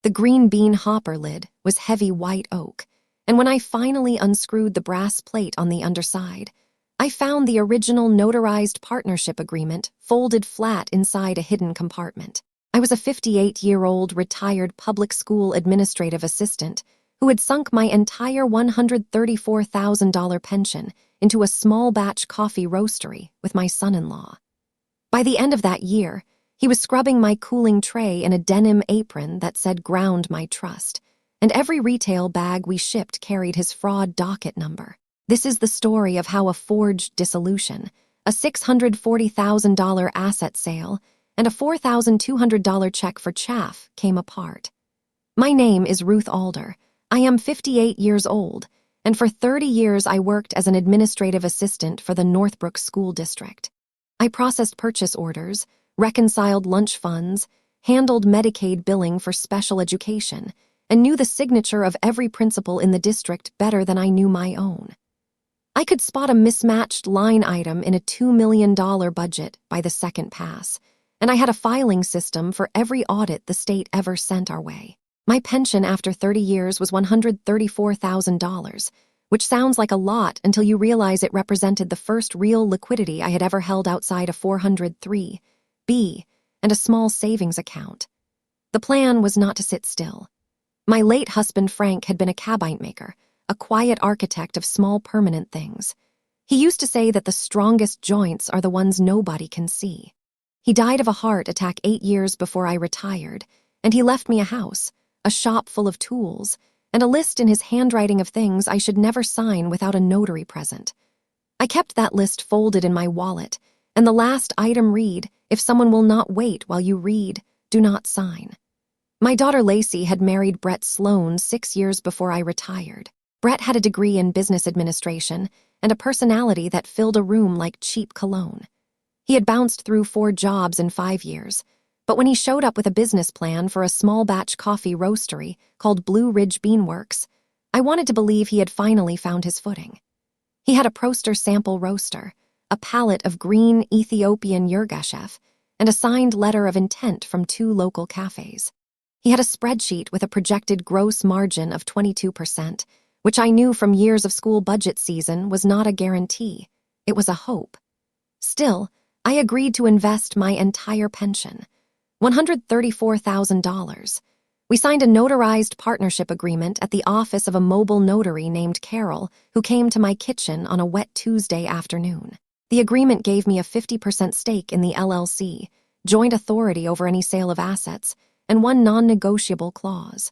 The green bean hopper lid was heavy white oak, and when I finally unscrewed the brass plate on the underside, I found the original notarized partnership agreement folded flat inside a hidden compartment. I was a 58-year-old retired public school administrative assistant who had sunk my entire $134,000 pension into a small-batch coffee roastery with my son-in-law. By the end of that year, he was scrubbing my cooling tray in a denim apron that said "Ground My Trust," and every retail bag we shipped carried his fraud docket number. This is the story of how a forged dissolution, a $640,000 asset sale, and a $4,200 check for chaff came apart. My name is Ruth Alder. I am 58 years old, and for 30 years I worked as an administrative assistant for the Northbrook School District. I processed purchase orders, reconciled lunch funds, handled Medicaid billing for special education, and knew the signature of every principal in the district better than I knew my own. I could spot a mismatched line item in a $2 million budget by the second pass, and I had a filing system for every audit the state ever sent our way. My pension after 30 years was $134,000, which sounds like a lot until you realize it represented the first real liquidity I had ever held outside a 403(b) and a small savings account. The plan was not to sit still. My late husband Frank had been a cabinet maker, a quiet architect of small permanent things. He used to say that the strongest joints are the ones nobody can see. He died of a heart attack 8 years before I retired, and he left me a house, a shop full of tools, and a list in his handwriting of things I should never sign without a notary present. I kept that list folded in my wallet, and the last item read, "If someone will not wait while you read, do not sign." My daughter Lacey had married Brett Sloan 6 years before I retired. Brett had a degree in business administration and a personality that filled a room like cheap cologne. He had bounced through 4 jobs in 5 years, but when he showed up with a business plan for a small-batch coffee roastery called Blue Ridge Beanworks, I wanted to believe he had finally found his footing. He had a Proster sample roaster, a pallet of green Ethiopian Yirgacheffe, and a signed letter of intent from 2 local cafes. He had a spreadsheet with a projected gross margin of 22%, which I knew from years of school budget season was not a guarantee. It was a hope. Still, I agreed to invest my entire pension, $134,000. We signed a notarized partnership agreement at the office of a mobile notary named Carol, who came to my kitchen on a wet Tuesday afternoon. The agreement gave me a 50% stake in the LLC, joint authority over any sale of assets, and 1 non-negotiable clause.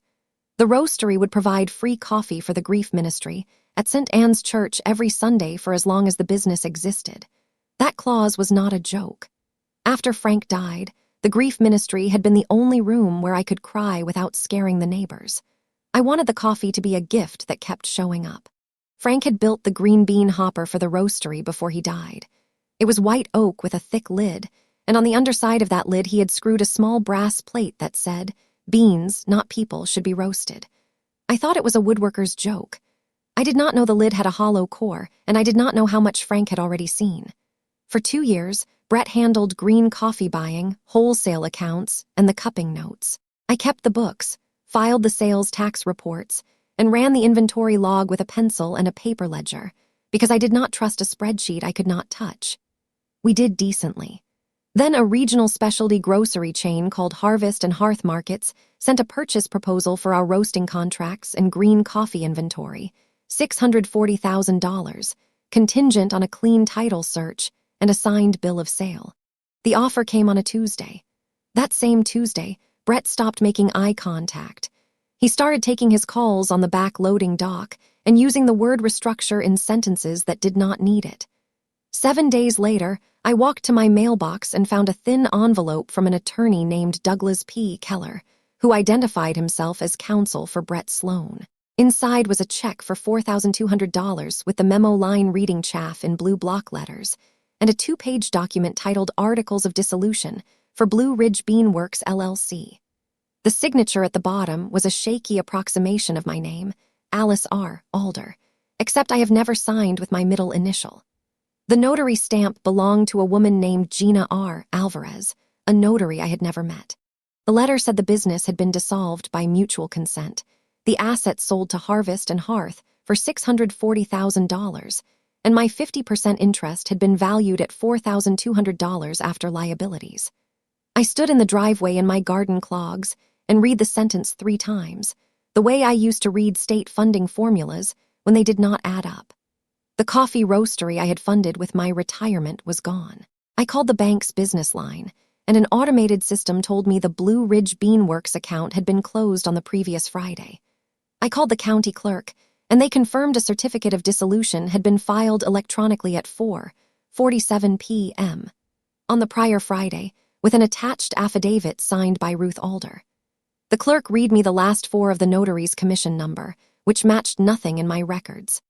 The roastery would provide free coffee for the grief ministry at St. Anne's Church every Sunday for as long as the business existed. That clause was not a joke. After Frank died, the grief ministry had been the only room where I could cry without scaring the neighbors. I wanted the coffee to be a gift that kept showing up. Frank had built the green bean hopper for the roastery before he died. It was white oak with a thick lid, and on the underside of that lid he had screwed a small brass plate that said, "Beans, not people, should be roasted." I thought it was a woodworker's joke. I did not know the lid had a hollow core, and I did not know how much Frank had already seen. For 2 years, Brett handled green coffee buying, wholesale accounts, and the cupping notes. I kept the books, filed the sales tax reports, and ran the inventory log with a pencil and a paper ledger, because I did not trust a spreadsheet I could not touch. We did decently. Then a regional specialty grocery chain called Harvest and Hearth Markets sent a purchase proposal for our roasting contracts and green coffee inventory, $640,000, contingent on a clean title search and a signed bill of sale. The offer came on a Tuesday. That same Tuesday, Brett stopped making eye contact. He started taking his calls on the back loading dock and using the word restructure in sentences that did not need it. 7 days later, I walked to my mailbox and found a thin envelope from an attorney named Douglas P. Keller, who identified himself as counsel for Brett Sloan. Inside was a check for $4,200 with the memo line reading chaff in blue block letters, and a 2-page document titled Articles of Dissolution for Blue Ridge Beanworks LLC. The signature at the bottom was a shaky approximation of my name, Alice R. Alder, except I have never signed with my middle initial. The notary stamp belonged to a woman named Gina R. Alvarez, a notary I had never met. The letter said the business had been dissolved by mutual consent, the assets sold to Harvest and Hearth for $640,000, and my 50% interest had been valued at $4,200 after liabilities. I stood in the driveway in my garden clogs and read the sentence 3 times, the way I used to read state funding formulas when they did not add up. The coffee roastery I had funded with my retirement was gone. I called the bank's business line, and an automated system told me the Blue Ridge Beanworks account had been closed on the previous Friday. I called the county clerk, and they confirmed a certificate of dissolution had been filed electronically at 4:47 p.m. on the prior Friday, with an attached affidavit signed by Ruth Alder. The clerk read me the last 4 of the notary's commission number, which matched nothing in my records.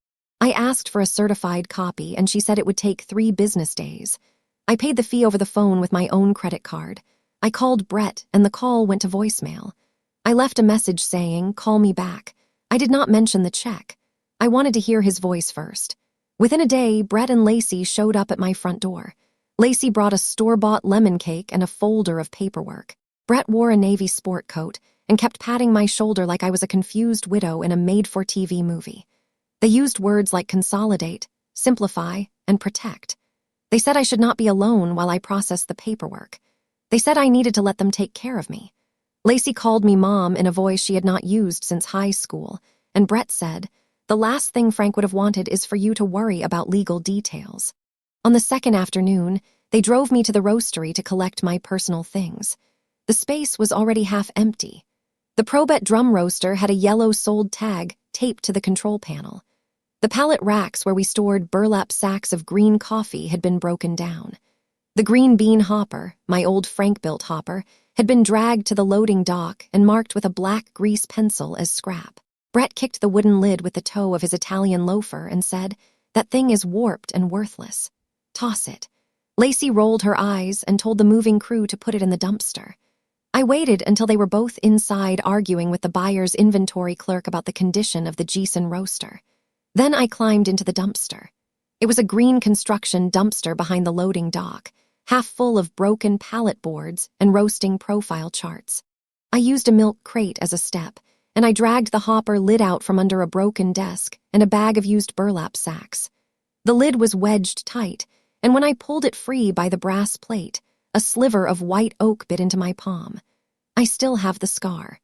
I asked for a certified copy, and she said it would take 3 business days. I paid the fee over the phone with my own credit card. I called Brett, and the call went to voicemail. I left a message saying, "Call me back." I did not mention the check. I wanted to hear his voice first. Within a day, Brett and Lacey showed up at my front door. Lacey brought a store-bought lemon cake and a folder of paperwork. Brett wore a navy sport coat and kept patting my shoulder like I was a confused widow in a made-for-TV movie. They used words like consolidate, simplify, and protect. They said I should not be alone while I processed the paperwork. They said I needed to let them take care of me. Lacey called me Mom in a voice she had not used since high school, and Brett said, "The last thing Frank would have wanted is for you to worry about legal details." On the second afternoon, they drove me to the roastery to collect my personal things. The space was already half empty. The Probet drum roaster had a yellow sold tag taped to the control panel. The pallet racks where we stored burlap sacks of green coffee had been broken down. The green bean hopper, my old Frank-built hopper, had been dragged to the loading dock and marked with a black grease pencil as scrap. Brett kicked the wooden lid with the toe of his Italian loafer and said, "That thing is warped and worthless. Toss it." Lacey rolled her eyes and told the moving crew to put it in the dumpster. I waited until they were both inside arguing with the buyer's inventory clerk about the condition of the Giessen roaster. Then I climbed into the dumpster. It was a green construction dumpster behind the loading dock, half full of broken pallet boards and roasting profile charts. I used a milk crate as a step, and I dragged the hopper lid out from under a broken desk and a bag of used burlap sacks. The lid was wedged tight, and when I pulled it free by the brass plate, a sliver of white oak bit into my palm. I still have the scar.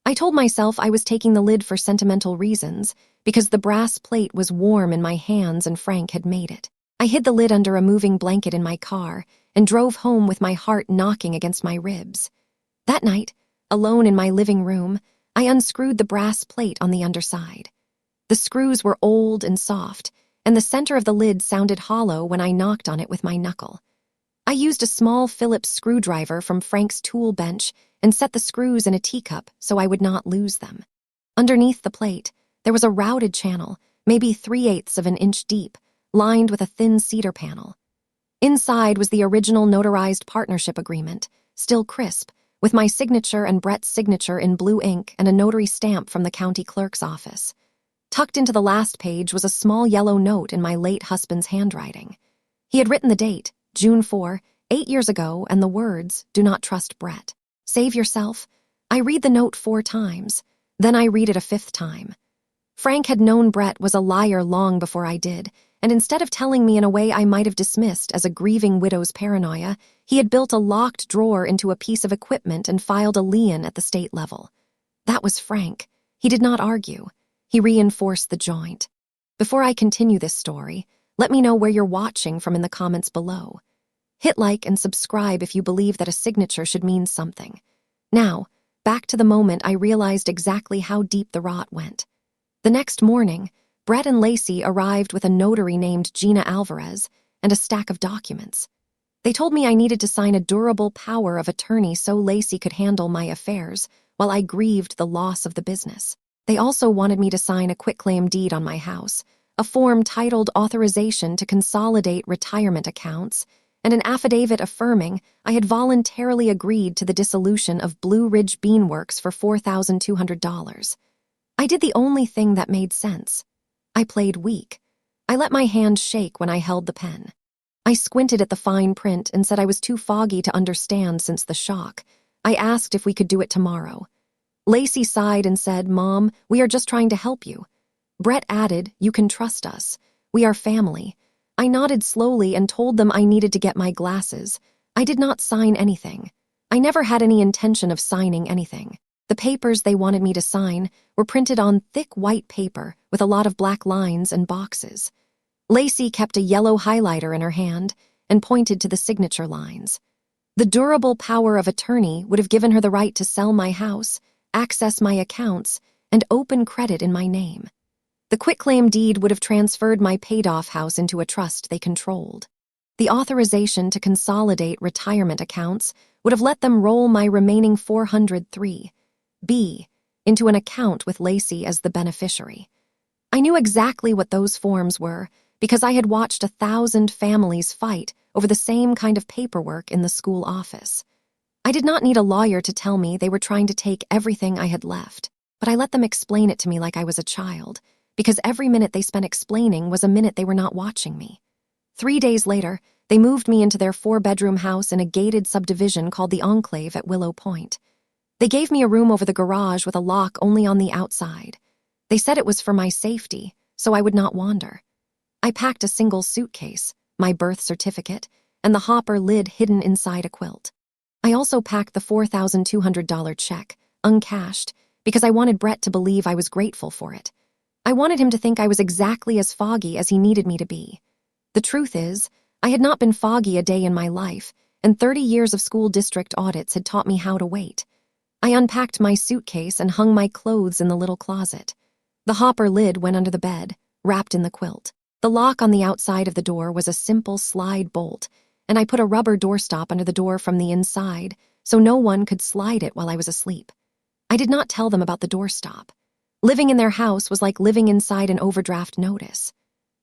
I told myself I was taking the lid for sentimental reasons, because the brass plate was warm in my hands and Frank had made it. I hid the lid under a moving blanket in my car and drove home with my heart knocking against my ribs. That night, alone in my living room, I unscrewed the brass plate on the underside. The screws were old and soft, and the center of the lid sounded hollow when I knocked on it with my knuckle. I used a small Phillips screwdriver from Frank's tool bench and set the screws in a teacup so I would not lose them. Underneath the plate, there was a routed channel, maybe 3/8 of an inch deep, lined with a thin cedar panel. Inside was the original notarized partnership agreement, still crisp, with my signature and Brett's signature in blue ink and a notary stamp from the county clerk's office. Tucked into the last page was a small yellow note in my late husband's handwriting. He had written the date, June 4, 8 years ago, and the words, "Do not trust Brett. Save yourself." I read the note 4 times. Then I read it a 5th time. Frank had known Brett was a liar long before I did, and instead of telling me in a way I might have dismissed as a grieving widow's paranoia, he had built a locked drawer into a piece of equipment and filed a lien at the state level. That was Frank. He did not argue. He reinforced the joint. Before I continue this story, let me know where you're watching from in the comments below. Hit like and subscribe if you believe that a signature should mean something. Now, back to the moment I realized exactly how deep the rot went. The next morning, Brett and Lacey arrived with a notary named Gina Alvarez and a stack of documents. They told me I needed to sign a durable power of attorney so Lacey could handle my affairs while I grieved the loss of the business. They also wanted me to sign a quitclaim deed on my house, a form titled Authorization to Consolidate Retirement Accounts, and an affidavit affirming I had voluntarily agreed to the dissolution of Blue Ridge Beanworks for $4,200. I did the only thing that made sense. I played weak. I let my hand shake when I held the pen. I squinted at the fine print and said I was too foggy to understand since the shock, I asked if we could do it tomorrow. Lacey sighed and said, "Mom, we are just trying to help you." Brett added, "You can trust us. We are family." I nodded slowly and told them I needed to get my glasses. I did not sign anything. I never had any intention of signing anything. The papers they wanted me to sign were printed on thick white paper with a lot of black lines and boxes. Lacey kept a yellow highlighter in her hand and pointed to the signature lines. The durable power of attorney would have given her the right to sell my house, access my accounts, and open credit in my name. The quitclaim deed would have transferred my paid-off house into a trust they controlled. The authorization to consolidate retirement accounts would have let them roll my remaining 403(b) into an account with Lacey as the beneficiary. I knew exactly what those forms were because I had watched 1,000 families fight over the same kind of paperwork in the school office. I did not need a lawyer to tell me they were trying to take everything I had left, but I let them explain it to me like I was a child, because every minute they spent explaining was a minute they were not watching me. 3 days later, they moved me into their 4-bedroom house in a gated subdivision called the Enclave at Willow Point. They gave me a room over the garage with a lock only on the outside. They said it was for my safety, so I would not wander. I packed a single suitcase, my birth certificate, and the hopper lid hidden inside a quilt. I also packed the $4,200 check, uncashed, because I wanted Brett to believe I was grateful for it. I wanted him to think I was exactly as foggy as he needed me to be. The truth is, I had not been foggy a day in my life, and 30 years of school district audits had taught me how to wait. I unpacked my suitcase and hung my clothes in the little closet. The hopper lid went under the bed, wrapped in the quilt. The lock on the outside of the door was a simple slide bolt, and I put a rubber doorstop under the door from the inside so no one could slide it while I was asleep. I did not tell them about the doorstop. Living in their house was like living inside an overdraft notice.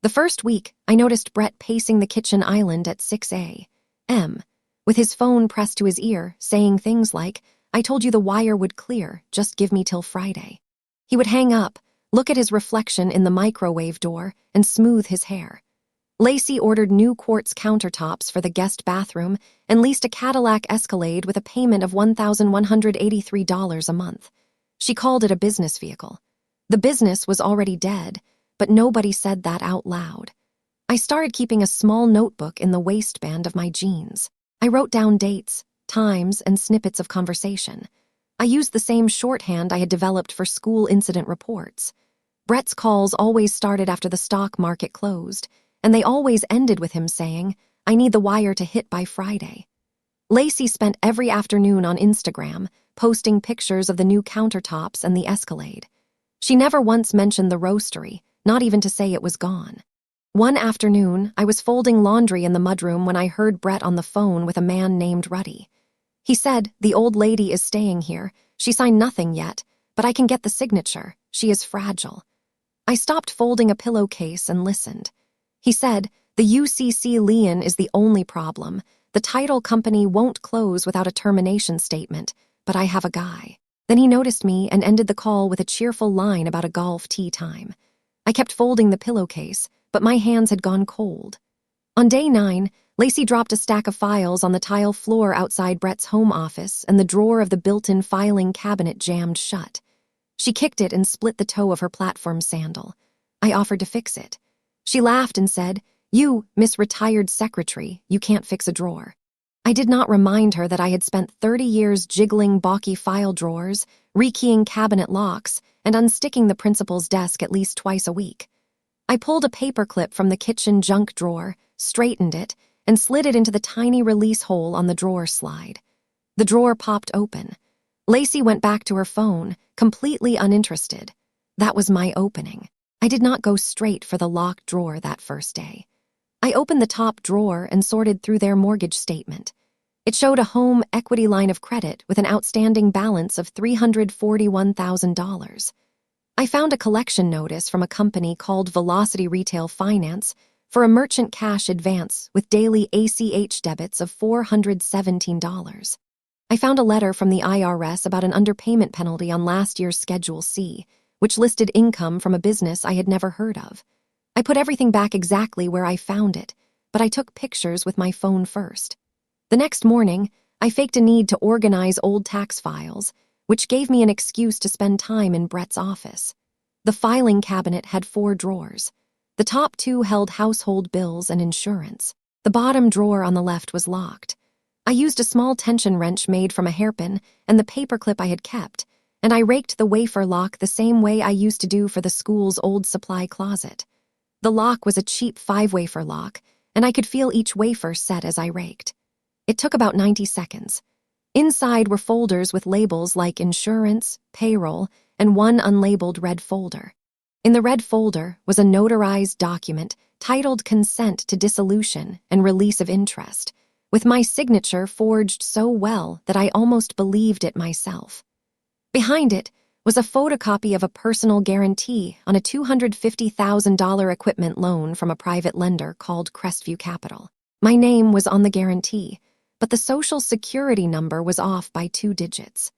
The first week, I noticed Brett pacing the kitchen island at 6 a.m., with his phone pressed to his ear, saying things like, "I told you the wire would clear, just give me till Friday." He would hang up, look at his reflection in the microwave door, and smooth his hair. Lacey ordered new quartz countertops for the guest bathroom and leased a Cadillac Escalade with a payment of $1,183 a month. She called it a business vehicle. The business was already dead, but nobody said that out loud. I started keeping a small notebook in the waistband of my jeans. I wrote down dates, times, and snippets of conversation. I used the same shorthand I had developed for school incident reports. Brett's calls always started after the stock market closed, and they always ended with him saying, "I need the wire to hit by Friday." Lacey spent every afternoon on Instagram, posting pictures of the new countertops and the Escalade. She never once mentioned the Roastery, not even to say it was gone. One afternoon, I was folding laundry in the mudroom when I heard Brett on the phone with a man named Ruddy. He said, "The old lady is staying here. She signed nothing yet, but I can get the signature. She is fragile." I stopped folding a pillowcase and listened. He said, "The UCC lien is the only problem. The title company won't close without a termination statement, but I have a guy." Then he noticed me and ended the call with a cheerful line about a golf tee time. I kept folding the pillowcase, but my hands had gone cold. On day 9, Lacey dropped a stack of files on the tile floor outside Brett's home office, and the drawer of the built-in filing cabinet jammed shut. She kicked it and split the toe of her platform sandal. I offered to fix it. She laughed and said, "You, Miss Retired Secretary, you can't fix a drawer." I did not remind her that I had spent 30 years jiggling balky file drawers, rekeying cabinet locks, and unsticking the principal's desk at least twice a week. I pulled a paperclip from the kitchen junk drawer, straightened it, and slid it into the tiny release hole on the drawer slide. The drawer popped open. Lacey went back to her phone, completely uninterested. That was my opening. I did not go straight for the locked drawer that first day. I opened the top drawer and sorted through their mortgage statement. It showed a home equity line of credit with an outstanding balance of $341,000. I found a collection notice from a company called Velocity Retail Finance for a merchant cash advance with daily ACH debits of $417. I found a letter from the IRS about an underpayment penalty on last year's Schedule C, which listed income from a business I had never heard of. I put everything back exactly where I found it, but I took pictures with my phone first. The next morning, I faked a need to organize old tax files, which gave me an excuse to spend time in Brett's office. The filing cabinet had 4 drawers. The top 2 held household bills and insurance. The bottom drawer on the left was locked. I used a small tension wrench made from a hairpin and the paperclip I had kept, and I raked the wafer lock the same way I used to do for the school's old supply closet. The lock was a cheap 5-wafer lock, and I could feel each wafer set as I raked. It took about 90 seconds. Inside were folders with labels like insurance, payroll, and one unlabeled red folder. In the red folder was a notarized document titled Consent to Dissolution and Release of Interest, with my signature forged so well that I almost believed it myself. Behind it was a photocopy of a personal guarantee on a $250,000 equipment loan from a private lender called Crestview Capital. My name was on the guarantee, but the social security number was off by 2 digits.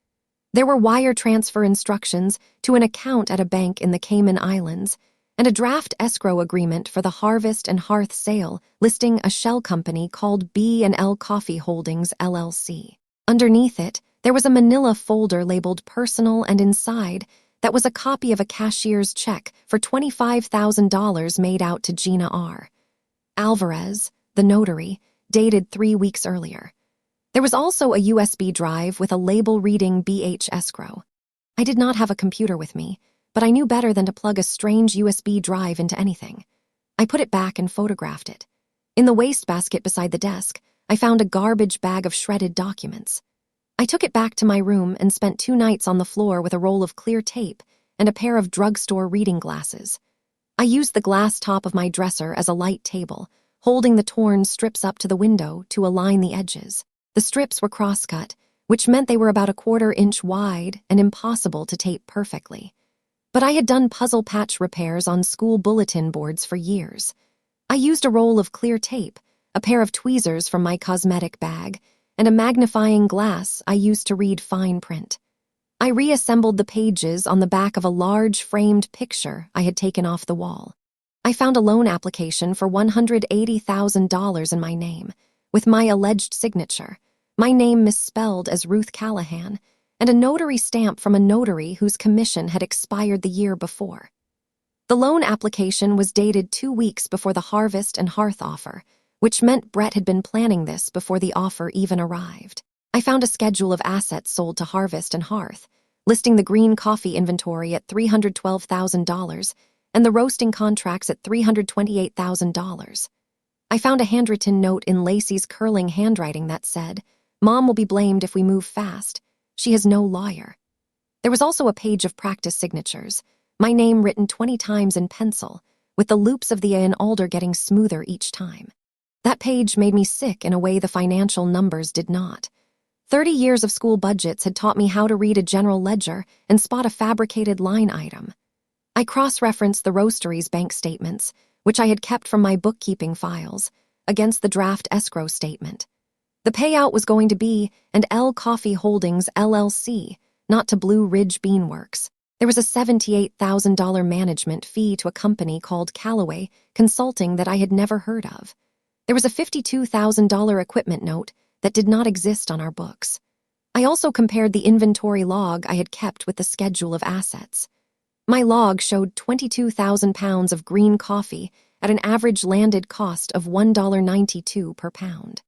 There were wire transfer instructions to an account at a bank in the Cayman Islands and a draft escrow agreement for the Harvest and Hearth sale listing a shell company called B&L Coffee Holdings, LLC. Underneath it, there was a manila folder labeled Personal, and inside, that was a copy of a cashier's check for $25,000 made out to Gina R. Alvarez, the notary, dated 3 weeks earlier. There was also a USB drive with a label reading BH Escrow. I did not have a computer with me, but I knew better than to plug a strange USB drive into anything. I put it back and photographed it. In the wastebasket beside the desk, I found a garbage bag of shredded documents. I took it back to my room and spent 2 nights on the floor with a roll of clear tape and a pair of drugstore reading glasses. I used the glass top of my dresser as a light table, holding the torn strips up to the window to align the edges. The strips were cross-cut, which meant they were about a 1/4 inch wide and impossible to tape perfectly. But I had done puzzle patch repairs on school bulletin boards for years. I used a roll of clear tape, a pair of tweezers from my cosmetic bag, and a magnifying glass I used to read fine print. I reassembled the pages on the back of a large framed picture I had taken off the wall. I found a loan application for $180,000 in my name, with my alleged signature, my name misspelled as Ruth Callahan, and a notary stamp from a notary whose commission had expired the year before. The loan application was dated 2 weeks before the Harvest and Hearth offer, which meant Brett had been planning this before the offer even arrived. I found a schedule of assets sold to Harvest and Hearth, listing the green coffee inventory at $312,000 and the roasting contracts at $328,000. I found a handwritten note in Lacey's curling handwriting that said, "Mom will be blamed if we move fast. She has no lawyer." There was also a page of practice signatures, my name written 20 times in pencil, with the loops of the A and alder getting smoother each time. That page made me sick in a way the financial numbers did not. 30 years of school budgets had taught me how to read a general ledger and spot a fabricated line item. I cross-referenced the Roastery's bank statements, which I had kept from my bookkeeping files, against the draft escrow statement. The payout was going to be and L Coffee Holdings, LLC, not to Blue Ridge Beanworks. There was a $78,000 management fee to a company called Callaway Consulting that I had never heard of. There was a $52,000 equipment note that did not exist on our books. I also compared the inventory log I had kept with the schedule of assets. My log showed 22,000 pounds of green coffee at an average landed cost of $1.92 per pound.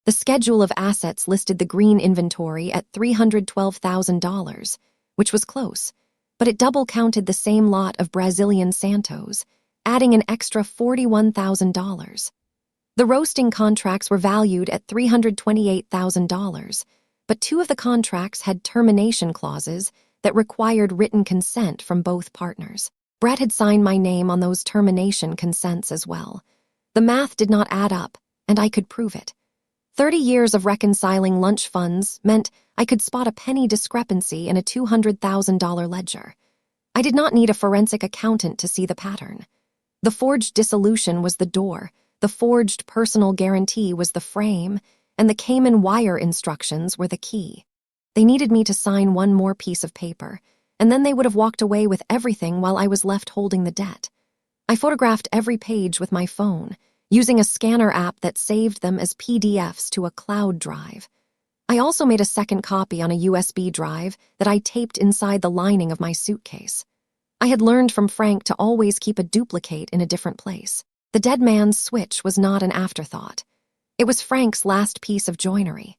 The schedule of assets listed the green inventory at $312,000, which was close, but it double counted the same lot of Brazilian Santos, adding an extra $41,000. The roasting contracts were valued at $328,000, but 2 of the contracts had termination clauses that required written consent from both partners. Brett had signed my name on those termination consents as well. The math did not add up, and I could prove it. 30 years of reconciling lunch funds meant I could spot a penny discrepancy in a $200,000 ledger. I did not need a forensic accountant to see the pattern. The forged dissolution was the door, the forged personal guarantee was the frame, and the Cayman wire instructions were the key. They needed me to sign one more piece of paper, and then they would have walked away with everything while I was left holding the debt. I photographed every page with my phone, using a scanner app that saved them as PDFs to a cloud drive. I also made a second copy on a USB drive that I taped inside the lining of my suitcase. I had learned from Frank to always keep a duplicate in a different place. The dead man's switch was not an afterthought. It was Frank's last piece of joinery.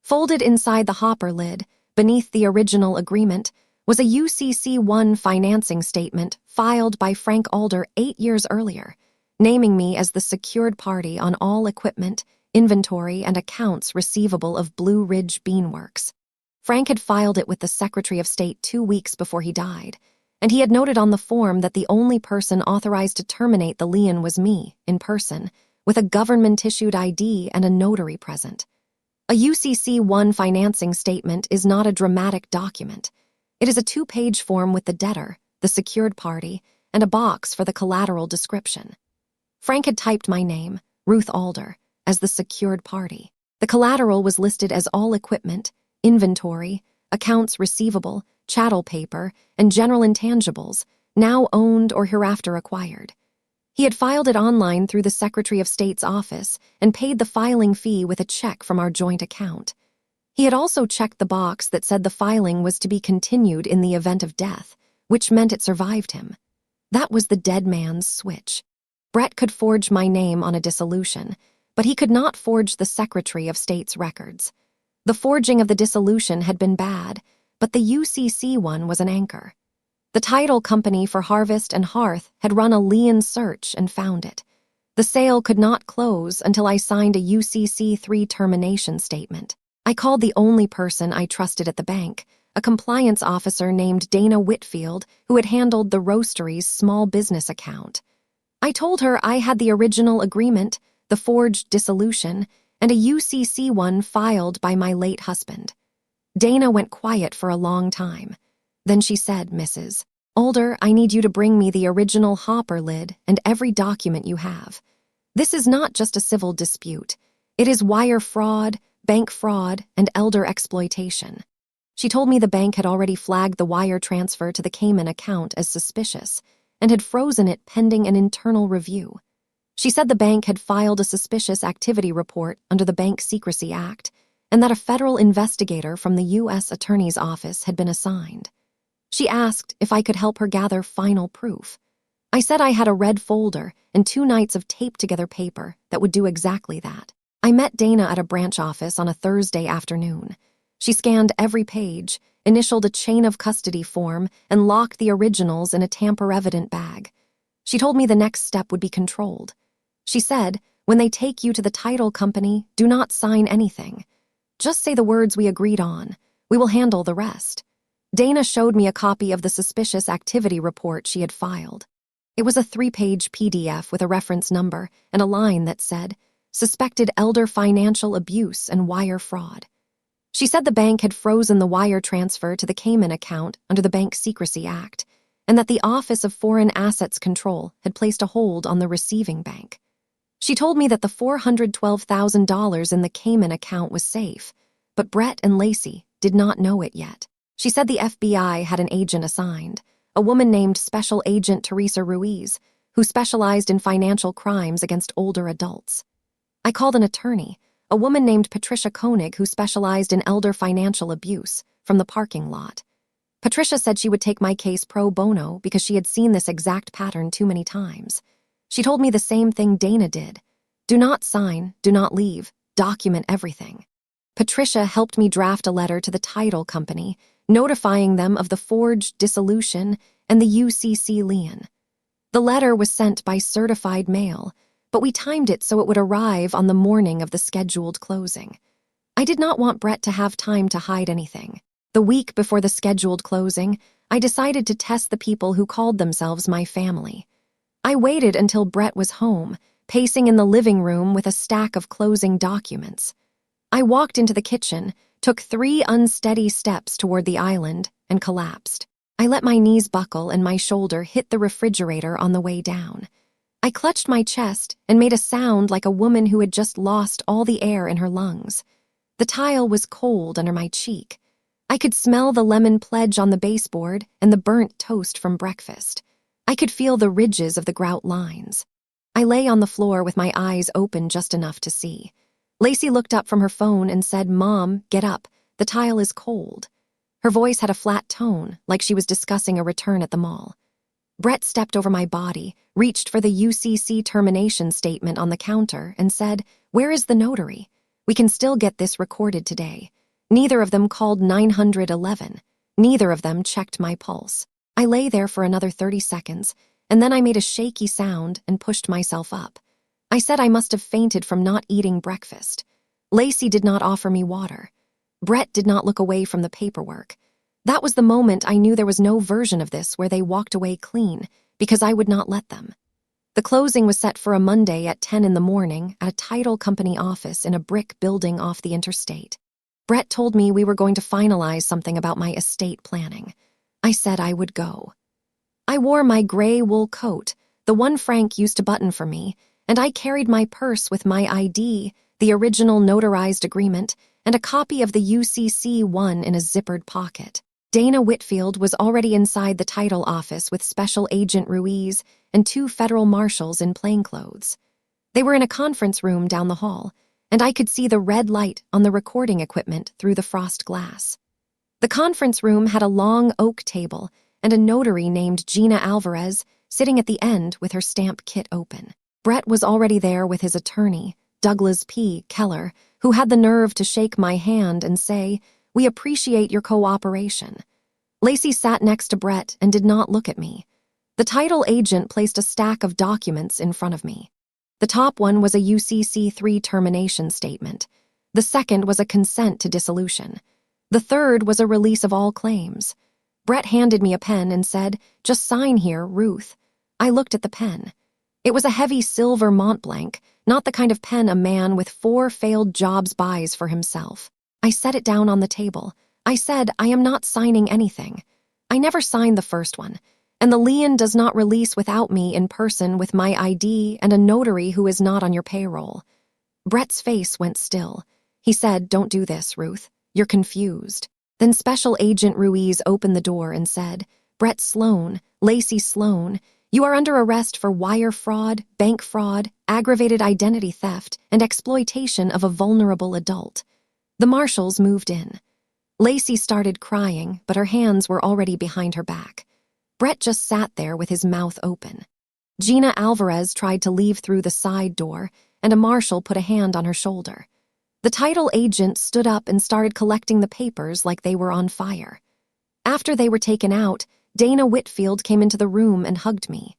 Folded inside the hopper lid, beneath the original agreement, was a UCC-1 financing statement filed by Frank Alder 8 years earlier, naming me as the secured party on all equipment, inventory, and accounts receivable of Blue Ridge Beanworks. Frank had filed it with the Secretary of State 2 weeks before he died, and he had noted on the form that the only person authorized to terminate the lien was me, in person, with a government-issued ID and a notary present. A UCC-1 financing statement is not a dramatic document. It is a 2-page form with the debtor, the secured party, and a box for the collateral description. Frank had typed my name, Ruth Alder, as the secured party. The collateral was listed as all equipment, inventory, accounts receivable, chattel paper, and general intangibles, now owned or hereafter acquired. He had filed it online through the Secretary of State's office and paid the filing fee with a check from our joint account. He had also checked the box that said the filing was to be continued in the event of death, which meant it survived him. That was the dead man's switch. Brett could forge my name on a dissolution, but he could not forge the Secretary of State's records. The forging of the dissolution had been bad, but the UCC one was an anchor. The title company for Harvest and Hearth had run a lien search and found it. The sale could not close until I signed a UCC-3 termination statement. I called the only person I trusted at the bank, a compliance officer named Dana Whitfield, who had handled the Roastery's small business account. I told her I had the original agreement, the forged dissolution, and a UCC one filed by my late husband. Dana went quiet for a long time. Then she said, "Mrs. Alder, I need you to bring me the original hopper lid and every document you have. This is not just a civil dispute. It is wire fraud, bank fraud, and elder exploitation." She told me the bank had already flagged the wire transfer to the Cayman account as suspicious and had frozen it pending an internal review. She said the bank had filed a suspicious activity report under the Bank Secrecy Act and that a federal investigator from the U.S. Attorney's Office had been assigned. She asked if I could help her gather final proof. I said I had a red folder and 2 nights of taped-together paper that would do exactly that. I met Dana at a branch office on a Thursday afternoon. She scanned every page, initialed a chain of custody form, and locked the originals in a tamper-evident bag. She told me the next step would be controlled. She said, "When they take you to the title company, do not sign anything. Just say the words we agreed on. We will handle the rest." Dana showed me a copy of the suspicious activity report she had filed. It was a 3-page PDF with a reference number and a line that said, "Suspected elder financial abuse and wire fraud." She said the bank had frozen the wire transfer to the Cayman account under the Bank Secrecy Act, and that the Office of Foreign Assets Control had placed a hold on the receiving bank. She told me that the $412,000 in the Cayman account was safe, but Brett and Lacey did not know it yet. She said the FBI had an agent assigned, a woman named Special Agent Teresa Ruiz, who specialized in financial crimes against older adults. I called an attorney, a woman named Patricia Koenig, who specialized in elder financial abuse, from the parking lot. Patricia said she would take my case pro bono because she had seen this exact pattern too many times. She told me the same thing Dana did. Do not sign, do not leave, document everything. Patricia helped me draft a letter to the title company, notifying them of the forged dissolution and the UCC lien. The letter was sent by certified mail, but we timed it so it would arrive on the morning of the scheduled closing. I did not want Brett to have time to hide anything. The week before the scheduled closing, I decided to test the people who called themselves my family. I waited until Brett was home, pacing in the living room with a stack of closing documents. I walked into the kitchen, took 3 unsteady steps toward the island, and collapsed. I let my knees buckle and my shoulder hit the refrigerator on the way down. I clutched my chest and made a sound like a woman who had just lost all the air in her lungs. The tile was cold under my cheek. I could smell the lemon pledge on the baseboard and the burnt toast from breakfast. I could feel the ridges of the grout lines. I lay on the floor with my eyes open just enough to see. Lacey looked up from her phone and said, "Mom, get up. The tile is cold." Her voice had a flat tone, like she was discussing a return at the mall. Brett stepped over my body, reached for the UCC termination statement on the counter, and said, "Where is the notary? We can still get this recorded today." Neither of them called 911. Neither of them checked my pulse. I lay there for another 30 seconds, and then I made a shaky sound and pushed myself up. I said I must have fainted from not eating breakfast. Lacey did not offer me water. Brett did not look away from the paperwork. That was the moment I knew there was no version of this where they walked away clean, because I would not let them. The closing was set for a Monday at 10 in the morning at a title company office in a brick building off the interstate. Brett told me we were going to finalize something about my estate planning. I said I would go. I wore my gray wool coat, the one Frank used to button for me, and I carried my purse with my ID, the original notarized agreement, and a copy of the UCC one in a zippered pocket. Dana Whitfield was already inside the title office with Special Agent Ruiz and 2 federal marshals in plainclothes. They were in a conference room down the hall, and I could see the red light on the recording equipment through the frost glass. The conference room had a long oak table and a notary named Gina Alvarez sitting at the end with her stamp kit open. Brett was already there with his attorney, Douglas P. Keller, who had the nerve to shake my hand and say, "We appreciate your cooperation." Lacey sat next to Brett and did not look at me. The title agent placed a stack of documents in front of me. The top one was a UCC-3 termination statement. The second was a consent to dissolution. The third was a release of all claims. Brett handed me a pen and said, "Just sign here, Ruth." I looked at the pen. It was a heavy silver Montblanc, not the kind of pen a man with 4 failed jobs buys for himself. I set it down on the table. I said, "I am not signing anything." I never signed the first one, and the lien does not release without me in person with my ID and a notary who is not on your payroll. Brett's face went still. He said, "Don't do this, Ruth. You're confused." Then Special Agent Ruiz opened the door and said, "Brett Sloan, Lacey Sloan, you are under arrest for wire fraud, bank fraud, aggravated identity theft, and exploitation of a vulnerable adult." The marshals moved in. Lacey started crying, but her hands were already behind her back. Brett just sat there with his mouth open. Gina Alvarez tried to leave through the side door, and a marshal put a hand on her shoulder. The title agent stood up and started collecting the papers like they were on fire. After they were taken out, Dana Whitfield came into the room and hugged me.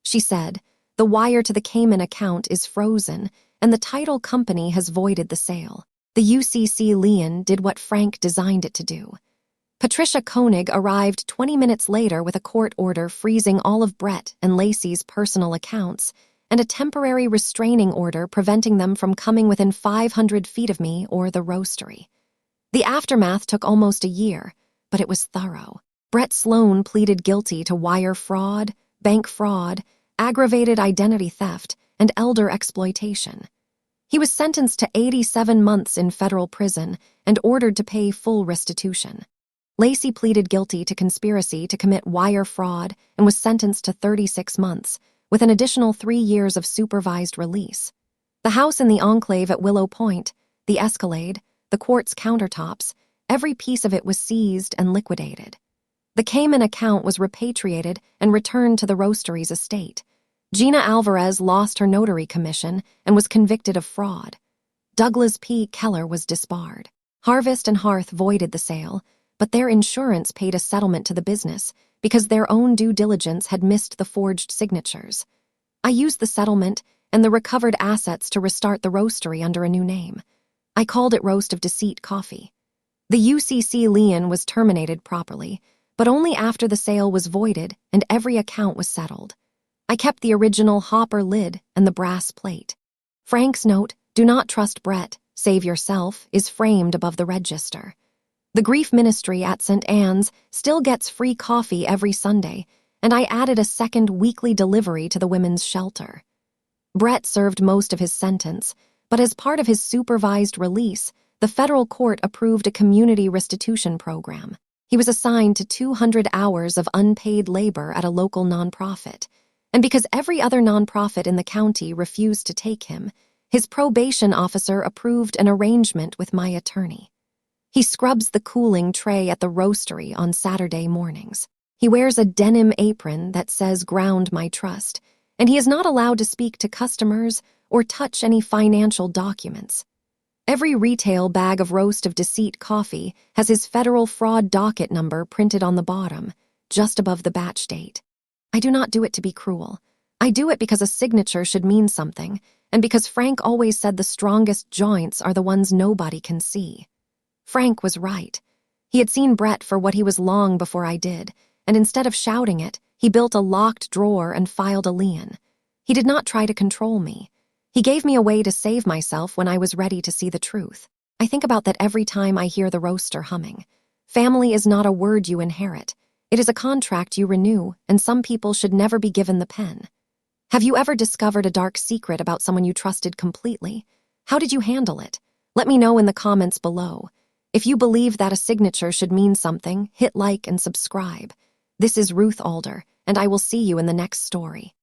She said, "The wire to the Cayman account is frozen, and the title company has voided the sale. The UCC lien did what Frank designed it to do." Patricia Koenig arrived 20 minutes later with a court order freezing all of Brett and Lacey's personal accounts and a temporary restraining order preventing them from coming within 500 feet of me or the Roastery. The aftermath took almost a year, but it was thorough. Brett Sloan pleaded guilty to wire fraud, bank fraud, aggravated identity theft, and elder exploitation. He was sentenced to 87 months in federal prison and ordered to pay full restitution. Lacey pleaded guilty to conspiracy to commit wire fraud and was sentenced to 36 months, with an additional 3 years of supervised release. The house in the enclave at Willow Point, the Escalade, the quartz countertops, every piece of it was seized and liquidated. The Cayman account was repatriated and returned to the Roastery's estate. Gina Alvarez lost her notary commission and was convicted of fraud. Douglas P. Keller was disbarred. Harvest and Hearth voided the sale, but their insurance paid a settlement to the business because their own due diligence had missed the forged signatures. I used the settlement and the recovered assets to restart the roastery under a new name. I called it Roast of Deceit Coffee. The UCC lien was terminated properly, but only after the sale was voided and every account was settled. I kept the original hopper lid and the brass plate. Frank's note, "Do not trust Brett, save yourself," is framed above the register. The Grief Ministry at St. Anne's still gets free coffee every Sunday, and I added a second weekly delivery to the women's shelter. Brett served most of his sentence, but as part of his supervised release, the federal court approved a community restitution program. He was assigned to 200 hours of unpaid labor at a local nonprofit, and because every other nonprofit in the county refused to take him, His probation officer approved an arrangement with my attorney. He scrubs the cooling tray at the Roastery on Saturday mornings. He wears a denim apron that says "Ground my trust," and he is not allowed to speak to customers or touch any financial documents. Every retail bag of Roast of Deceit coffee has his federal fraud docket number printed on the bottom, just above the batch date. I do not do it to be cruel. I do it because a signature should mean something, and because Frank always said the strongest joints are the ones nobody can see. Frank was right. He had seen Brett for what he was long before I did, and instead of shouting it, he built a locked drawer and filed a lien. He did not try to control me. He gave me a way to save myself when I was ready to see the truth. I think about that every time I hear the roaster humming. Family is not a word you inherit. It is a contract you renew, and some people should never be given the pen. Have you ever discovered a dark secret about someone you trusted completely? How did you handle it? Let me know in the comments below. If you believe that a signature should mean something, hit like and subscribe. This is Ruth Alder, and I will see you in the next story.